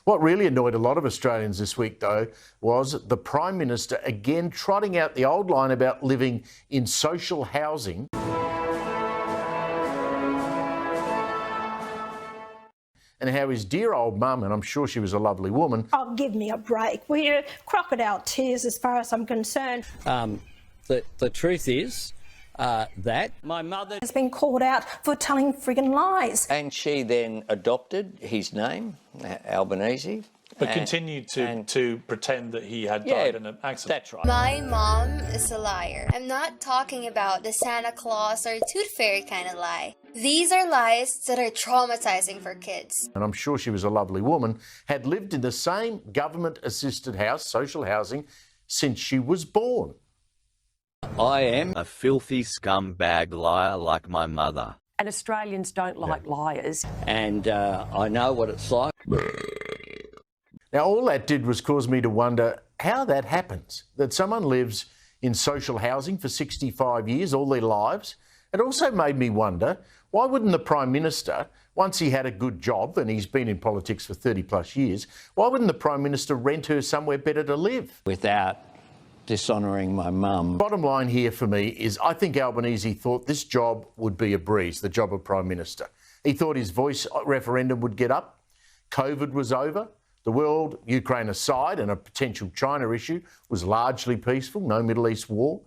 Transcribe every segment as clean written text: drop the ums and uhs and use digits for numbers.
What really annoyed a lot of Australians this week, though, was the Prime Minister again trotting out the old line about living in social housing. And how his dear old mum, and I'm sure she was a lovely woman... Oh, give me a break, will you? Crocodile tears as far as I'm concerned. The truth is that my mother has been called out for telling friggin' lies. And she then adopted his name, Albanese. But continued to pretend that he had died in an accident. That's right. My mom is a liar. I'm not talking about the Santa Claus or Tooth Fairy kind of lie. These are lies that are traumatizing for kids. And I'm sure she was a lovely woman, had lived in the same government-assisted house, social housing, since she was born. I am a filthy scumbag liar like my mother. And Australians don't like liars. and I know what it's like. Now, all that did was cause me to wonder how that happens, that someone lives in social housing for 65 years, all their lives. It also made me wonder, why wouldn't the Prime Minister, once he had a good job, and he's been in politics for 30 plus years, why wouldn't the Prime Minister rent her somewhere better to live? Without dishonouring my mum. Bottom line here for me is I think Albanese thought this job would be a breeze, the job of Prime Minister. He thought his voice referendum would get up. COVID was over. The world, Ukraine aside, and a potential China issue, was largely peaceful, no Middle East war.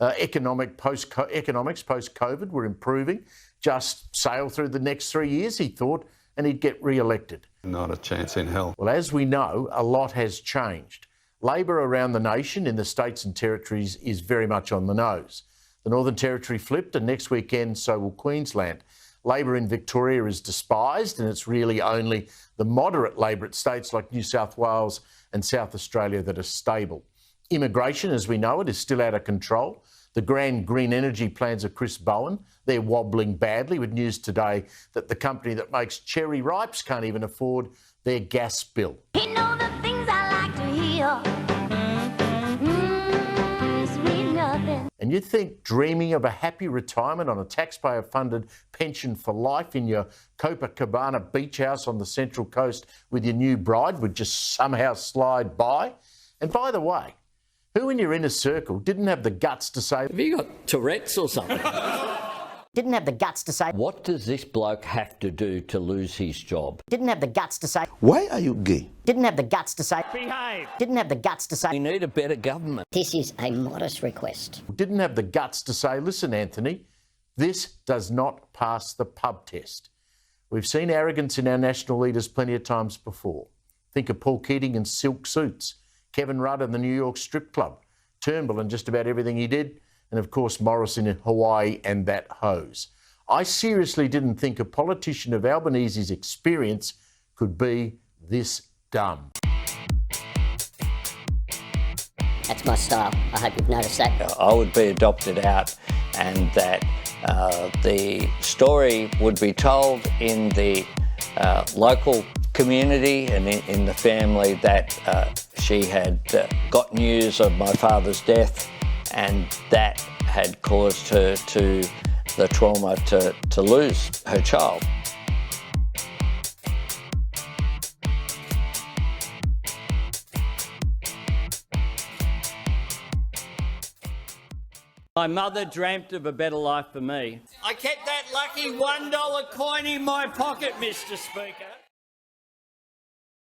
Economics post-COVID were improving. Just sail through the next 3 years, he thought, and he'd get re-elected. Not a chance in hell. Well, as we know, a lot has changed. Labor around the nation in the states and territories is very much on the nose. The Northern Territory flipped, and next weekend so will Queensland. Labor in Victoria is despised, and it's really only the moderate Labor states like New South Wales and South Australia that are stable. Immigration, as we know it, is still out of control. The grand green energy plans of Chris Bowen, they're wobbling badly, with news today that the company that makes cherry ripes can't even afford their gas bill. You know the things I like to hear. Sweet nothing. And you'd think dreaming of a happy retirement on a taxpayer-funded pension for life in your Copacabana beach house on the Central Coast with your new bride would just somehow slide by. And by the way, who in your inner circle didn't have the guts to say... Have you got Tourette's or something? Didn't have the guts to say... What does this bloke have to do to lose his job? Didn't have the guts to say... Why are you gay? Didn't have the guts to say... Behave. Didn't have the guts to say... We need a better government. This is a modest request. Didn't have the guts to say, listen, Anthony, this does not pass the pub test. We've seen arrogance in our national leaders plenty of times before. Think of Paul Keating in silk suits, Kevin Rudd in the New York strip club, Turnbull and just about everything he did, and of course Morris in Hawaii and that hose. I seriously didn't think a politician of Albanese's experience could be this dumb. That's my style. I hope you've noticed that. I would be adopted out, and that the story would be told in the local community and in the family that she had got news of my father's death, and that had caused her to the trauma to lose her child. My mother dreamt of a better life for me. I kept that lucky $1 coin in my pocket, Mr. Speaker.